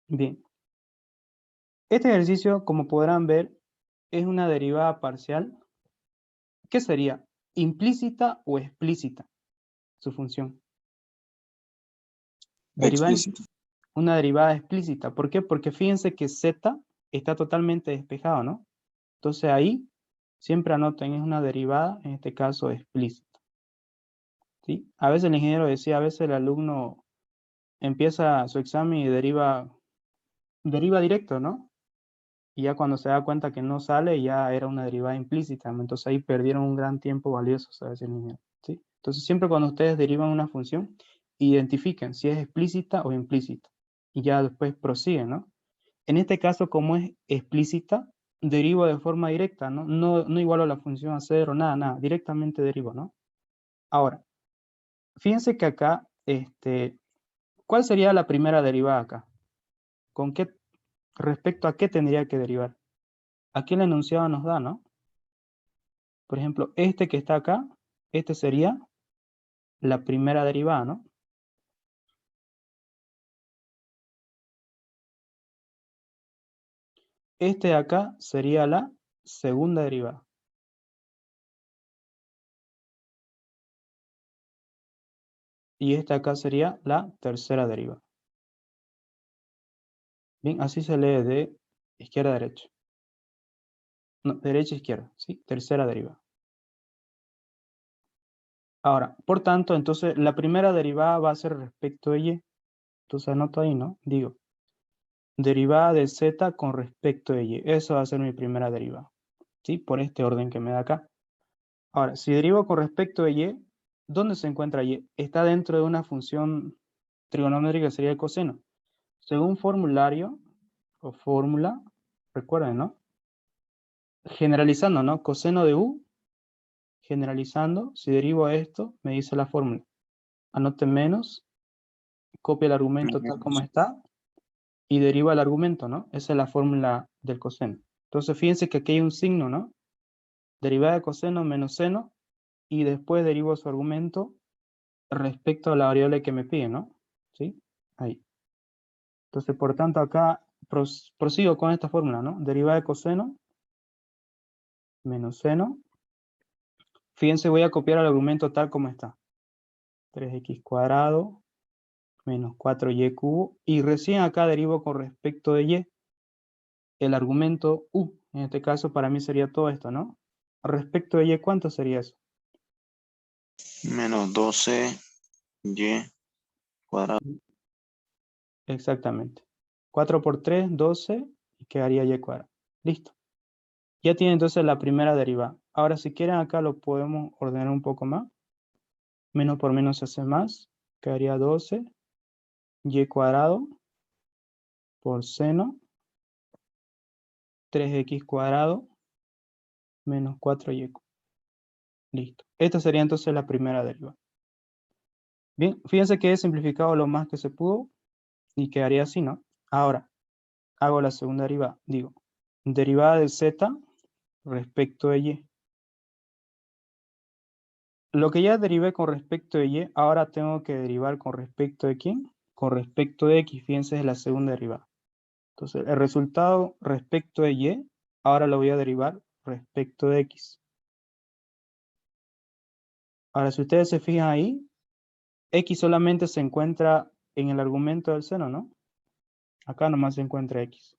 Bien, este ejercicio, como podrán ver, es una derivada parcial. ¿Qué sería? ¿Implícita o explícita su función? Derivada, Explícito. una derivada explícita. ¿Por qué? Porque fíjense que z está totalmente despejado, ¿no? Entonces ahí siempre anoten, es una derivada, en este caso explícita. ¿Sí? A veces el ingeniero decía, a veces el alumno empieza su examen y deriva directo, ¿no? Y ya cuando se da cuenta que no sale, ya era una derivada implícita, ¿no? Entonces ahí perdieron un gran tiempo valioso, ¿sabes? El ingeniero, ¿sí? Entonces siempre cuando ustedes derivan una función, identifiquen si es explícita o implícita. Y ya después prosiguen, ¿no? En este caso, como es explícita, derivo de forma directa, ¿no? No igualo la función a cero, nada, directamente derivo, ¿no? Ahora, fíjense que acá, ¿cuál sería la primera derivada acá? ¿Con qué, respecto a qué tendría que derivar? Aquí el enunciado nos da, ¿no? Por ejemplo, este que está acá, este sería la primera derivada, ¿no? Este de acá sería la segunda derivada. Y este acá sería la tercera derivada. Bien, así se lee de izquierda a derecha. No, derecha a izquierda, ¿sí? Tercera derivada. Ahora, por tanto, entonces la primera derivada va a ser respecto a y. Entonces anoto ahí, ¿no? Digo, derivada de z con respecto a y. Eso va a ser mi primera derivada, ¿sí? Por este orden que me da acá. Ahora, si derivo con respecto a y, ¿dónde se encuentra y? Está dentro de una función trigonométrica, sería el coseno. Según formulario o fórmula, recuerden, ¿no? Generalizando, ¿no? Coseno de u, generalizando, si derivo a esto, me dice la fórmula. Anote menos, copia el argumento tal como Menos. está y deriva el argumento, ¿no? Esa es la fórmula del coseno. Entonces, fíjense que aquí hay un signo, ¿no? Derivada de coseno menos seno y después derivo su argumento respecto a la variable que me pide, ¿no? ¿Sí? Ahí. Entonces, por tanto, acá prosigo con esta fórmula, ¿no? Derivada de coseno menos seno. Fíjense, voy a copiar el argumento tal como está. 3x cuadrado menos 4y cubo. Y recién acá derivo con respecto de y el argumento u. En este caso, para mí sería todo esto, ¿no? Respecto de y, ¿cuánto sería eso? Menos 12 y cuadrado. Exactamente. 4 por 3, 12, y quedaría y cuadrado. Listo. Ya tiene entonces la primera derivada. Ahora, si quieren, acá lo podemos ordenar un poco más. Menos por menos se hace más. Quedaría 12 y cuadrado por seno 3x cuadrado menos 4y. Listo. Esta sería entonces la primera derivada. Bien, fíjense que he simplificado lo más que se pudo y quedaría así, ¿no? Ahora, hago la segunda derivada. Digo, derivada de z respecto de y. Lo que ya derivé con respecto de y, ahora tengo que derivar con respecto de quién? Con respecto de x. Fíjense, es la segunda derivada. Entonces, el resultado respecto de y, ahora lo voy a derivar respecto de x. Ahora, si ustedes se fijan ahí, x solamente se encuentra en el argumento del seno, ¿no? Acá nomás se encuentra x.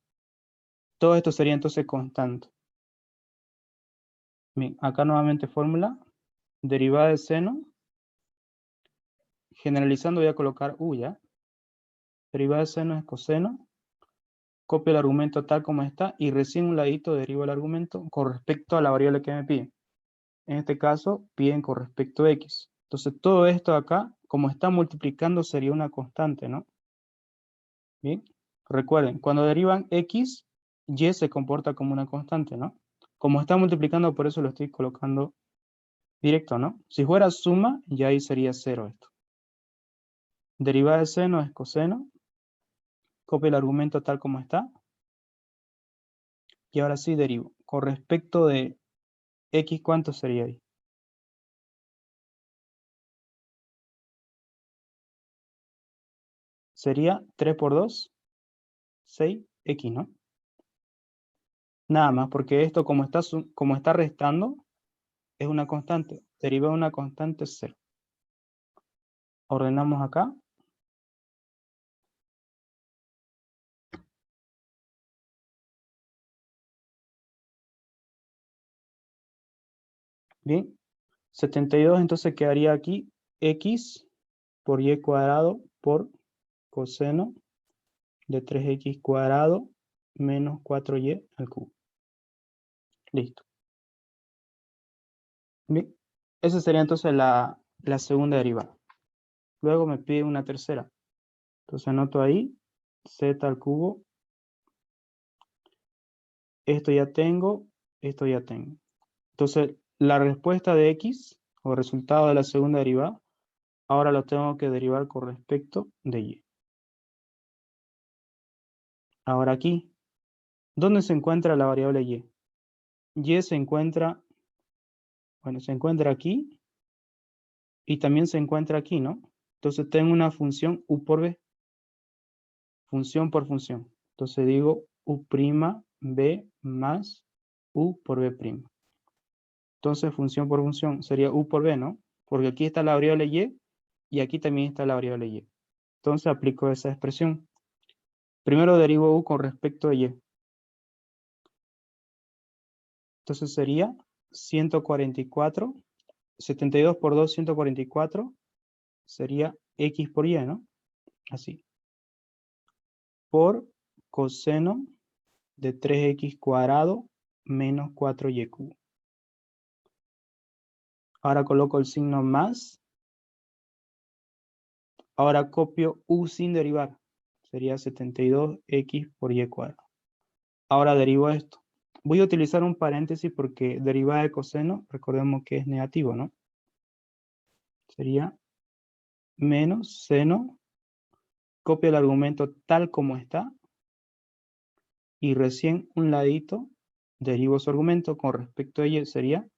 Todo esto sería entonces constante. Bien, acá nuevamente fórmula, derivada de seno, generalizando voy a colocar u, ¿ya? Derivada de seno es coseno, copio el argumento tal como está y recién un ladito derivo el argumento con respecto a la variable que me piden. En este caso, piden con respecto a x. Entonces, todo esto acá, como está multiplicando, sería una constante, ¿no? Bien, recuerden, cuando derivan x, y se comporta como una constante, ¿no? Como está multiplicando, por eso lo estoy colocando directo, ¿no? Si fuera suma, ya ahí sería cero esto. Derivada de seno es coseno. Copio el argumento tal como está. Y ahora sí derivo. Con respecto de x, ¿cuánto sería ahí? Sería 3 por 2. 6x, ¿no? Nada más, porque esto como está restando, es una constante. Derivada de una constante es 0. Ordenamos acá. Bien. 72 entonces quedaría aquí x por y cuadrado por coseno de 3x cuadrado menos 4y al cubo. Listo. Bien. Esa sería entonces la segunda derivada. Luego me pide una tercera. Entonces anoto ahí z al cubo. Esto ya tengo, esto ya tengo. Entonces la respuesta de x, o resultado de la segunda derivada, ahora lo tengo que derivar con respecto de y. Ahora aquí, ¿dónde se encuentra la variable y? Y se encuentra, bueno, se encuentra aquí y también se encuentra aquí, ¿no? Entonces tengo una función u por b, función por función. Entonces digo u' b más u por b'. Entonces función por función sería u por b, ¿no? Porque aquí está la variable y aquí también está la variable y. Entonces aplico esa expresión. Primero derivo u con respecto a y. Entonces sería 144, 72 por 2, 144, sería x por y, ¿no? Así. Por coseno de 3x cuadrado menos 4y cubo. Ahora coloco el signo más. Ahora copio u sin derivar. Sería 72x por y cuadrado. Ahora derivo esto. Voy a utilizar un paréntesis porque derivada de coseno, recordemos que es negativo, ¿no? Sería menos seno. Copio el argumento tal como está. Y recién un ladito derivo su argumento con respecto a y sería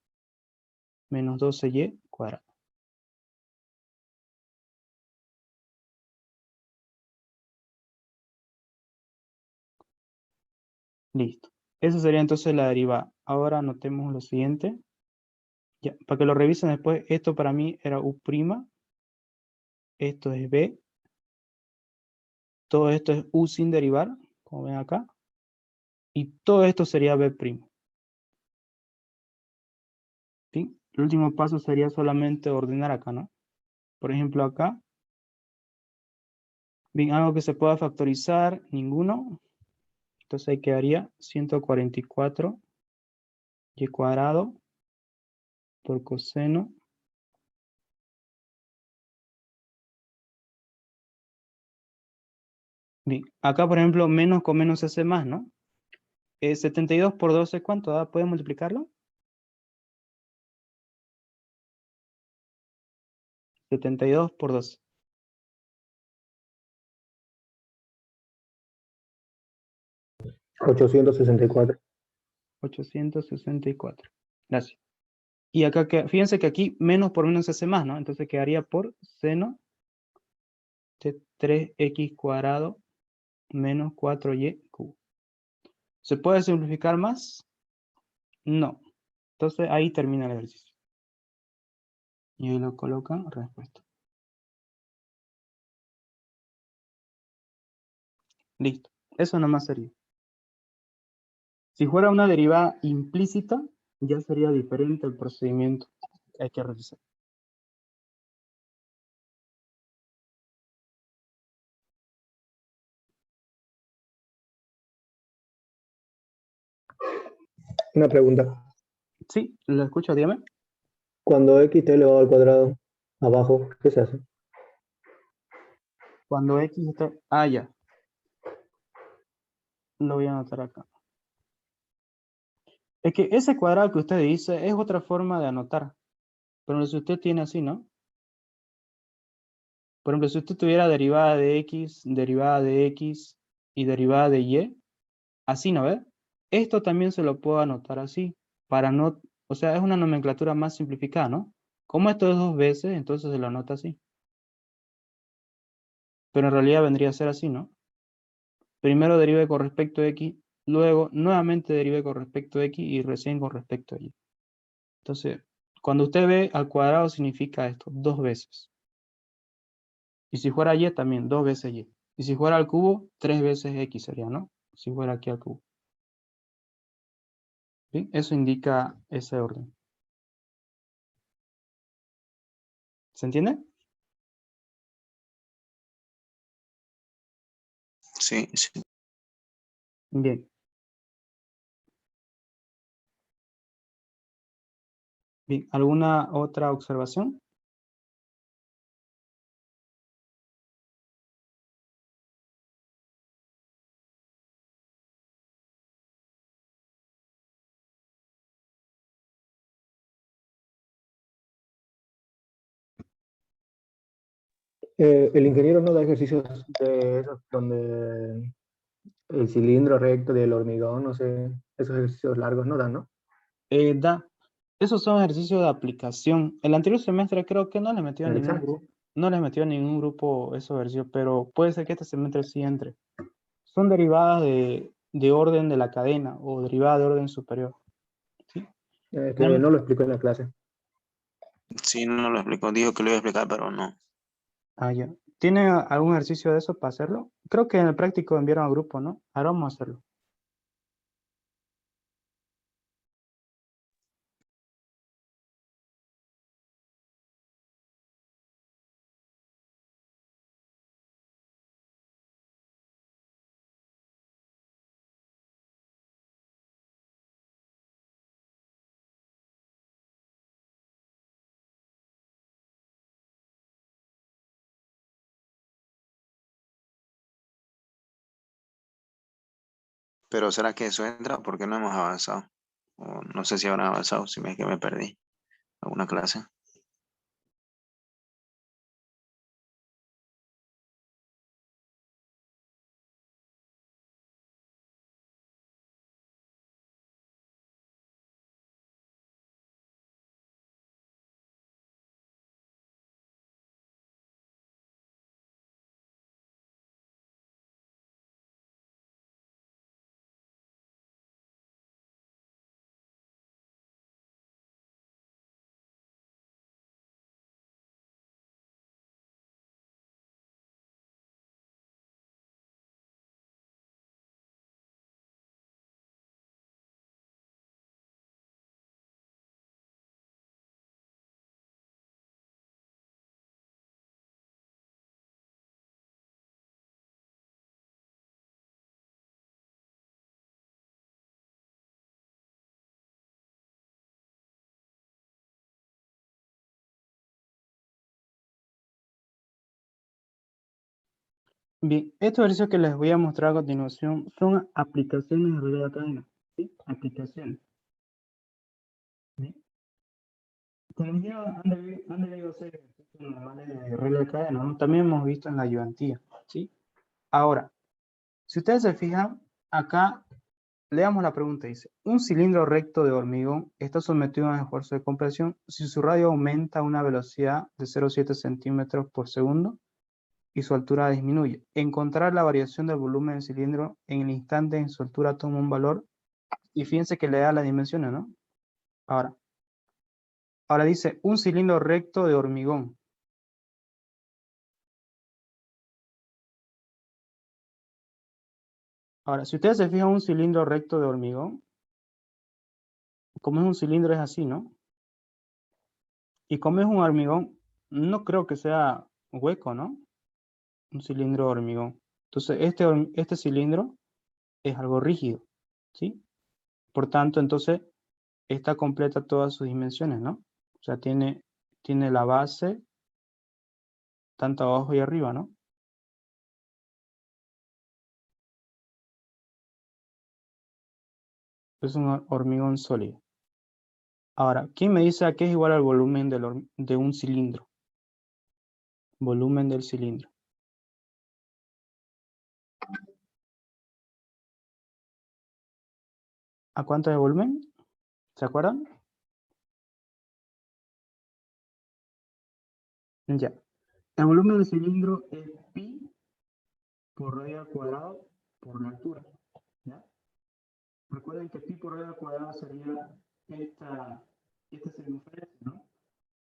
menos 12y cuadrado. Listo. Esa sería entonces la derivada. Ahora anotemos lo siguiente. Ya, para que lo revisen después, esto para mí era u', esto es b, todo esto es u sin derivar, como ven acá, y todo esto sería b'. ¿Sí? El último paso sería solamente ordenar acá, ¿no? Por ejemplo acá, bien, algo que se pueda factorizar, ninguno, entonces ahí quedaría 144 y cuadrado por coseno. Bien, acá por ejemplo, menos con menos se hace más, ¿no? 72 por 12, ¿cuánto da? ¿Puede multiplicarlo? 72 por 12. 864. 864. Gracias. Y acá, fíjense que aquí menos por menos se hace más, ¿no? Entonces quedaría por seno de 3x cuadrado menos 4y cubo. ¿Se puede simplificar más? No. Entonces ahí termina el ejercicio. Y ahí lo colocan respuesta. Listo. Eso nomás sería. Si fuera una derivada implícita, ya sería diferente el procedimiento que hay que realizar. Una pregunta. Sí, lo escucho, dígame. Cuando x está elevado al cuadrado, abajo, ¿qué se hace? Cuando x está... Ah, ya. Lo voy a anotar acá. Es que ese cuadrado que usted dice es otra forma de anotar. Pero si usted tiene así, ¿no? Por ejemplo, si usted tuviera derivada de x y derivada de y, así, ¿no ve? Esto también se lo puedo anotar así, para no... O sea, es una nomenclatura más simplificada, ¿no? Como esto es 2 veces, entonces se lo anota así. Pero en realidad vendría a ser así, ¿no? Primero derive con respecto a X, luego nuevamente derive con respecto a X y recién con respecto a Y. Entonces, cuando usted ve al cuadrado significa esto, 2 veces. Y si fuera Y también, 2 veces Y. Y si fuera al cubo, 3 veces X sería, ¿no? Si fuera aquí al cubo. ¿Sí? Eso indica ese orden. ¿Se entiende? Sí, sí. Bien. Bien. ¿Alguna otra observación? El ingeniero no da ejercicios de esos donde el cilindro recto del hormigón, no sé, esos ejercicios largos no dan, ¿no? Esos son ejercicios de aplicación. El anterior semestre creo que no le metió a En el ningún examen. grupo. No les metió a ningún grupo esos ejercicios, pero puede ser que este semestre sí entre. Son derivadas de orden de la cadena o derivadas de orden superior. ¿Sí? Que no lo explico en la clase. Sí, no lo explicó. Dijo que lo iba a explicar, pero no. Ya. ¿Tiene algún ejercicio de eso para hacerlo? Creo que en el práctico enviaron al grupo, ¿no? Ahora vamos a hacerlo. Pero ¿será que eso entra? Porque no hemos avanzado. O no sé si habrán avanzado, si me es que me perdí alguna clase. Bien, estos ejercicios que les voy a mostrar a continuación son aplicaciones de relé de cadena. ¿Sí? Aplicaciones. ¿Sí? Como ya han debido hacer ejercicios normales de relé de cadena, ¿no? También hemos visto en la ayudantía. ¿Sí? Ahora, si ustedes se fijan, acá leamos la pregunta. Dice, un cilindro recto de hormigón está sometido a un esfuerzo de compresión si su radio aumenta a una velocidad de 0,7 centímetros por segundo y su altura disminuye. Encontrar la variación del volumen del cilindro en el instante en su altura toma un valor y fíjense que le da las dimensiones, ¿no? Ahora dice un cilindro recto de hormigón. Ahora, si ustedes se fijan un cilindro recto de hormigón, como es un cilindro es así, ¿no? Y como es un hormigón, no creo que sea hueco, ¿no? Un cilindro de hormigón. Entonces, este cilindro es algo rígido, ¿sí? Por tanto, entonces, esta completa todas sus dimensiones, ¿no? O sea, tiene la base tanto abajo y arriba, ¿no? Es un hormigón sólido. Ahora, ¿quién me dice a qué es igual al volumen de un cilindro? Volumen del cilindro. ¿A cuánto es el volumen? ¿Se acuerdan? Ya. El volumen del cilindro es pi por radio al cuadrado por la altura, ¿ya? Recuerden que pi por radio al cuadrado sería esta circunferencia, ¿no?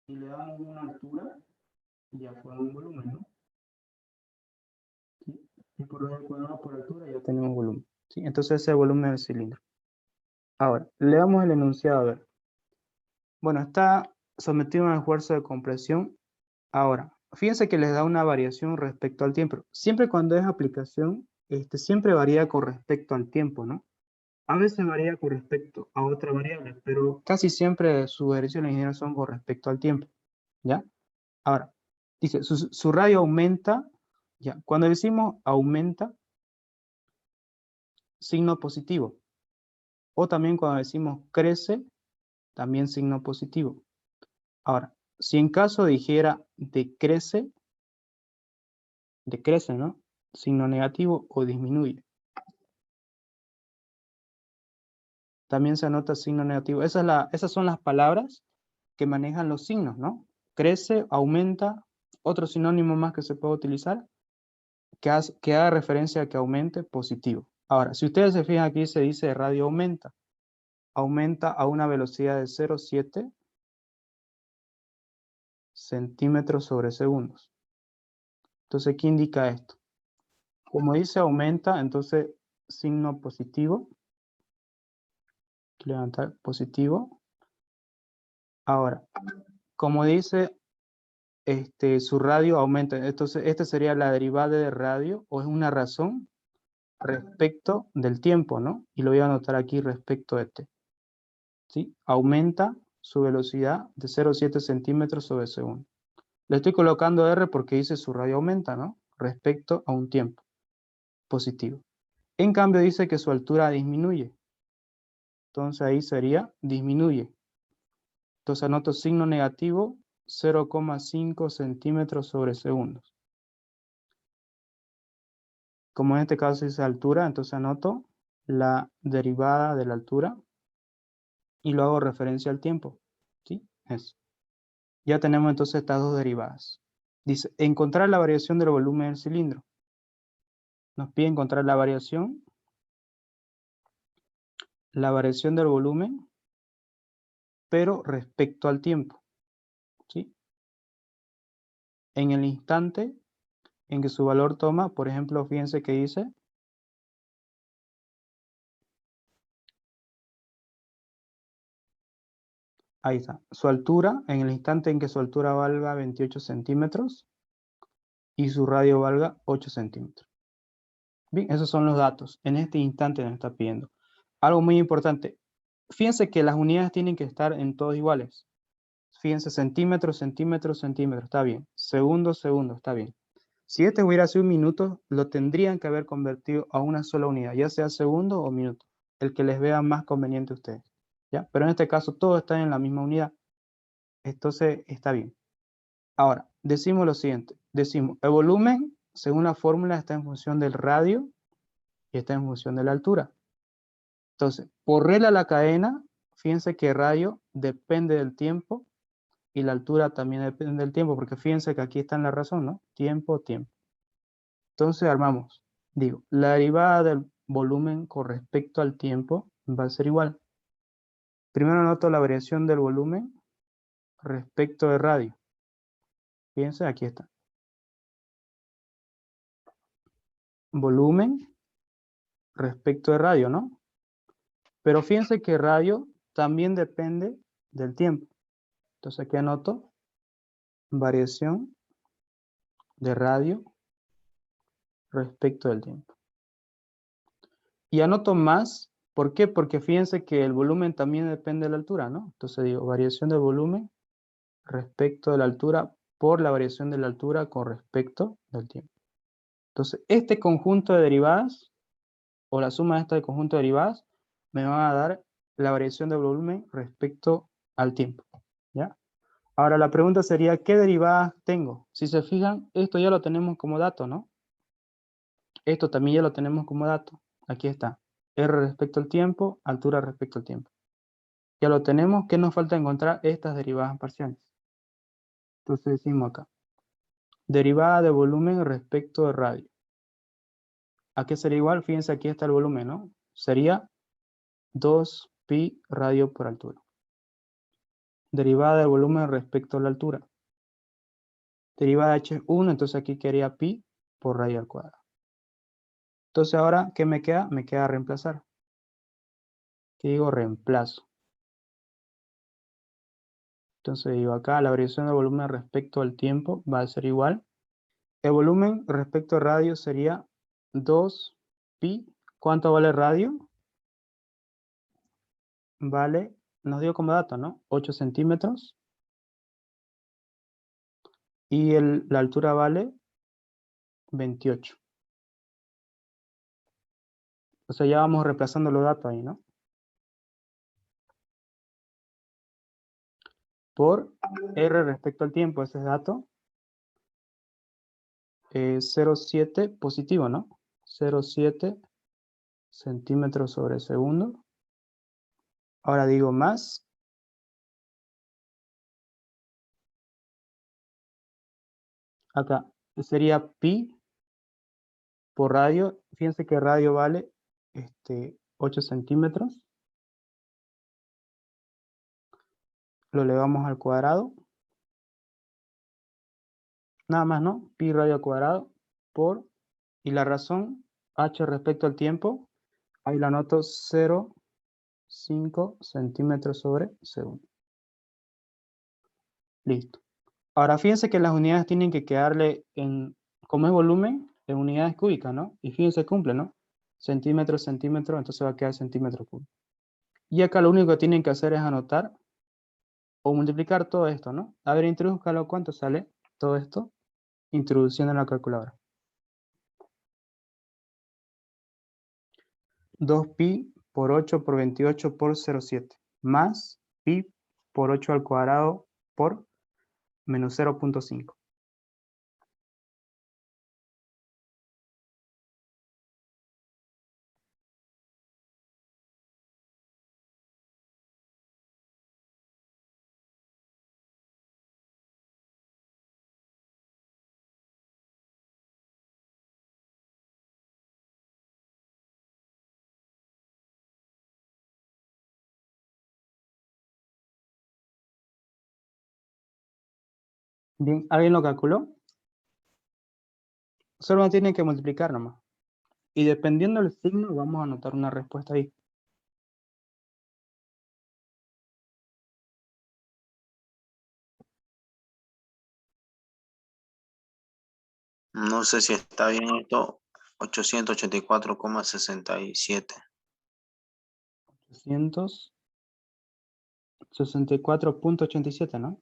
Y le damos una altura y ya fue un volumen, ¿no? ¿Sí? Pi por radio al cuadrado por altura ya tenemos volumen, ¿sí? Entonces ese es el volumen del cilindro. Ahora, leamos el enunciado a ver. Bueno, está sometido a un esfuerzo de compresión. Ahora, fíjense que les da una variación respecto al tiempo. Siempre cuando es aplicación, siempre varía con respecto al tiempo, ¿no? A veces varía con respecto a otra variable, pero casi siempre sus ejercicios ingenieros son con respecto al tiempo, ¿ya? Ahora, dice, su radio aumenta, ¿ya? Cuando decimos aumenta, signo positivo. O también cuando decimos crece, también signo positivo. Ahora, si en caso dijera decrece, ¿no? Signo negativo o disminuye. También se anota signo negativo. Esas son las palabras que manejan los signos, ¿no? Crece, aumenta, otro sinónimo más que se puede utilizar, que haga referencia a que aumente, positivo. Ahora, si ustedes se fijan aquí se dice radio aumenta. Aumenta a una velocidad de 0,7 centímetros sobre segundos. Entonces, ¿qué indica esto? Como dice aumenta, entonces signo positivo. Levantar positivo. Ahora, como dice su radio aumenta, entonces esta sería la derivada de radio o es una razón respecto del tiempo, ¿no? Y lo voy a anotar aquí respecto de t. ¿Sí? Aumenta su velocidad de 0,7 centímetros sobre segundo. Le estoy colocando R porque dice su radio aumenta, ¿no? Respecto a un tiempo positivo. En cambio dice que su altura disminuye. Entonces ahí sería disminuye. Entonces anoto signo negativo 0,5 centímetros sobre segundos. Como en este caso dice altura, entonces anoto la derivada de la altura y lo hago referencia al tiempo. ¿Sí? Eso. Ya tenemos entonces estas dos derivadas. Dice, encontrar la variación del volumen del cilindro. Nos pide encontrar la variación del volumen, pero respecto al tiempo. ¿Sí? En el instante en que su valor toma, por ejemplo, fíjense que dice, ahí está, su altura, en el instante en que su altura valga 28 centímetros y su radio valga 8 centímetros. Bien, esos son los datos. En este instante nos está pidiendo. Algo muy importante. Fíjense que las unidades tienen que estar en todos iguales. Fíjense, centímetros, centímetros, centímetros, está bien. Segundos, segundos, está bien. Si este hubiera sido un minuto, lo tendrían que haber convertido a una sola unidad, ya sea segundo o minuto, el que les vea más conveniente a ustedes. ¿Ya? Pero en este caso todo está en la misma unidad. Entonces está bien. Ahora, decimos lo siguiente. Decimos, el volumen, según la fórmula, está en función del radio y está en función de la altura. Entonces, por regla de la cadena, fíjense que radio depende del tiempo y la altura también depende del tiempo, porque fíjense que aquí está en la razón, ¿no? Tiempo, tiempo. Entonces armamos. Digo, la derivada del volumen con respecto al tiempo va a ser igual. Primero anoto la variación del volumen respecto de radio. Fíjense, aquí está. Volumen respecto de radio, ¿no? Pero fíjense que radio también depende del tiempo. Entonces aquí anoto variación de radio respecto del tiempo. Y anoto más, ¿por qué? Porque fíjense que el volumen también depende de la altura, ¿no? Entonces digo, variación del volumen respecto de la altura por la variación de la altura con respecto del tiempo. Entonces, este conjunto de derivadas, o la suma de este conjunto de derivadas, me van a dar la variación del volumen respecto al tiempo, ¿ya? Ahora la pregunta sería, ¿qué derivadas tengo? Si se fijan, esto ya lo tenemos como dato, ¿no? Esto también ya lo tenemos como dato. Aquí está. R respecto al tiempo, altura respecto al tiempo. Ya lo tenemos. ¿Qué nos falta encontrar? Estas derivadas parciales. Entonces decimos acá. Derivada de volumen respecto de radio. ¿A qué sería igual? Fíjense, aquí está el volumen, ¿no? Sería 2 pi radio por altura. Derivada del volumen respecto a la altura. Derivada de h es 1, entonces aquí quedaría pi por radio al cuadrado. Entonces ahora, ¿qué me queda? Me queda reemplazar. ¿Qué digo? Reemplazo. Entonces digo acá, la variación del volumen respecto al tiempo va a ser igual. El volumen respecto al radio sería 2 pi. ¿Cuánto vale radio? Vale, nos dio como dato, ¿no? 8 centímetros. Y la altura vale 28. O sea, ya vamos reemplazando los datos ahí, ¿no? Por R respecto al tiempo, ese dato. 0,7 positivo, ¿no? 0,7 centímetros sobre segundo. Ahora digo más. Acá sería pi por radio. Fíjense que radio vale 8 centímetros. Lo elevamos al cuadrado. Nada más, ¿no? Pi radio al cuadrado por, y la razón, h respecto al tiempo, ahí la anoto 0,5 centímetros sobre segundo. Listo. Ahora fíjense que las unidades tienen que quedarle como es volumen, en unidades cúbicas, ¿no? Y fíjense, cumple, ¿no? Centímetros, centímetros, entonces va a quedar centímetro cúbico. Y acá lo único que tienen que hacer es anotar o multiplicar todo esto, ¿no? A ver, introduzcalo, ¿cuánto sale todo esto? Introduciendo en la calculadora. 2 pi por 8 por 28 por 0,7 más pi por 8 al cuadrado por menos 0,5. Bien, ¿alguien lo calculó? Solo tienen que multiplicar nomás. Y dependiendo del signo, vamos a anotar una respuesta ahí. No sé si está bien esto. 884,67. 864.87, ¿no?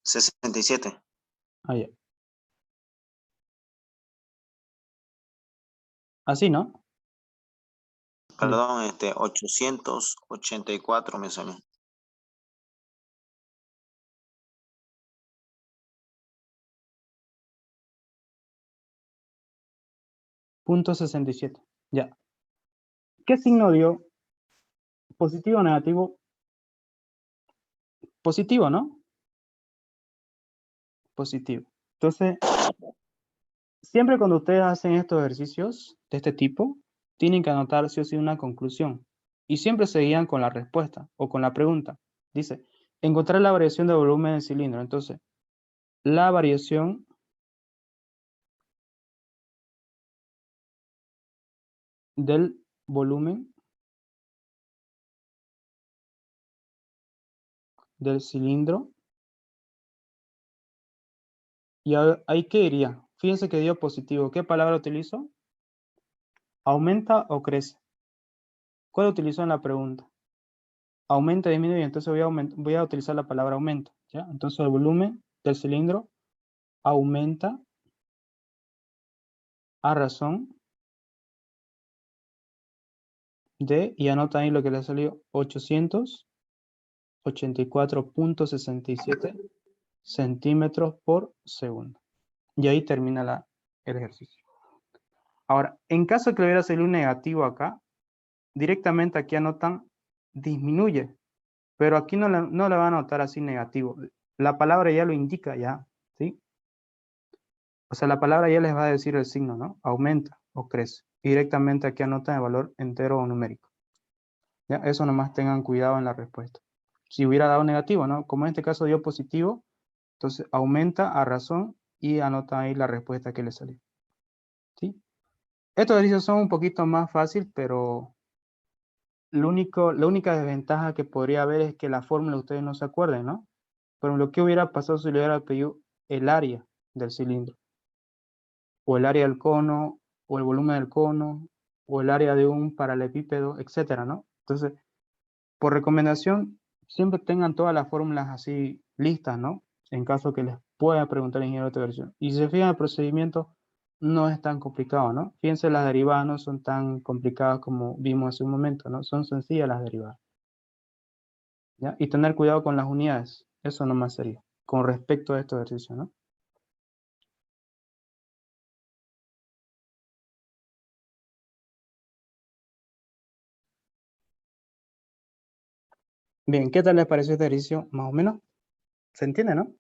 67. Ah, ya. Así, ¿no? Perdón, 884 me salió. Punto 67. Ya. ¿Qué signo dio? ¿Positivo o negativo? Positivo, ¿no? Positivo. Entonces, siempre cuando ustedes hacen estos ejercicios de este tipo, tienen que anotar sí o sí una conclusión. Y siempre se guían con la respuesta o con la pregunta. Dice, encontrar la variación de volumen del cilindro. Entonces, la variación del volumen del cilindro. Y ahí, ¿qué diría? Fíjense que dio positivo. ¿Qué palabra utilizó? ¿Aumenta o crece? ¿Cuál utilizó en la pregunta? Aumenta, disminuye. Entonces voy a utilizar la palabra aumento. ¿Ya? Entonces el volumen del cilindro aumenta a razón de, y anota ahí lo que le salió, 884.67 centímetros por segundo. Y ahí termina el ejercicio. Ahora, en caso de que le hubiera salido un negativo acá, directamente aquí anotan disminuye, pero aquí no le va a anotar así negativo. La palabra ya lo indica ya. ¿sí? O sea, la palabra ya les va a decir el signo, ¿no? Aumenta o crece. Y directamente aquí anotan el valor entero o numérico. ¿Ya? Eso nomás tengan cuidado en la respuesta. Si hubiera dado negativo, ¿no? Como en este caso dio positivo, entonces aumenta a razón y anotan ahí la respuesta que le salió. ¿Sí? Estos ejercicios son un poquito más fácil, pero la única desventaja que podría haber es que la fórmula ustedes no se acuerden, ¿no? Pero lo que hubiera pasado si le hubiera pedido el área del cilindro, o el área del cono, o el volumen del cono, o el área de un paralelepípedo, etcétera, ¿no? Entonces, por recomendación, siempre tengan todas las fórmulas así listas, ¿no? En caso que les pueda preguntar el ingeniero de otra versión. Y si se fijan, el procedimiento no es tan complicado, ¿no? Fíjense, las derivadas no son tan complicadas como vimos hace un momento, ¿no? Son sencillas las derivadas. ¿Ya? Y tener cuidado con las unidades, eso nomás sería, con respecto a estos ejercicios, ¿no? Bien, ¿qué tal les pareció este ejercicio? Más o menos, ¿se entiende, no?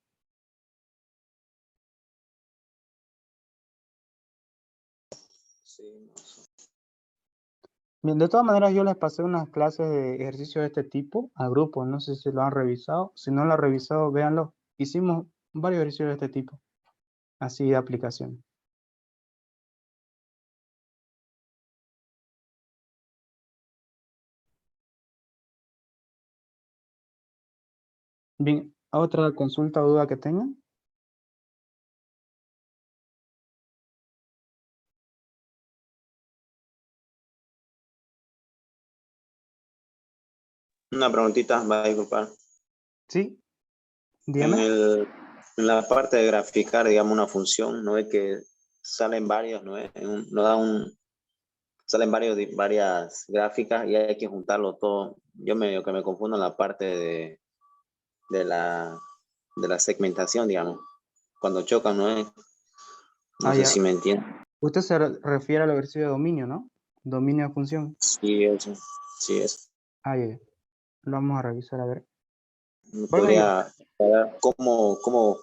Sí, no sé. Bien, de todas maneras yo les pasé unas clases de ejercicios de este tipo a grupos, no sé si lo han revisado, si no lo han revisado, véanlo. Hicimos varios ejercicios de este tipo, así de aplicación. Bien, ¿otra consulta o duda que tengan? Una preguntita, va a disculpar. Sí, En dígame. en la parte de graficar, digamos, una función, ¿no es que salen varios, no es? Nos da salen varias gráficas y hay que juntarlo todo. Yo medio que me confundo en la parte de de la segmentación, digamos. Cuando chocan, ¿no es? No Ah, sé ya. si me entienden. Usted se refiere al ejercicio de dominio, ¿no? Dominio de función. Sí, eso. Sí, eso. Ah, ya. Lo vamos a revisar, a ver. ¿Me Bueno, podría ver cómo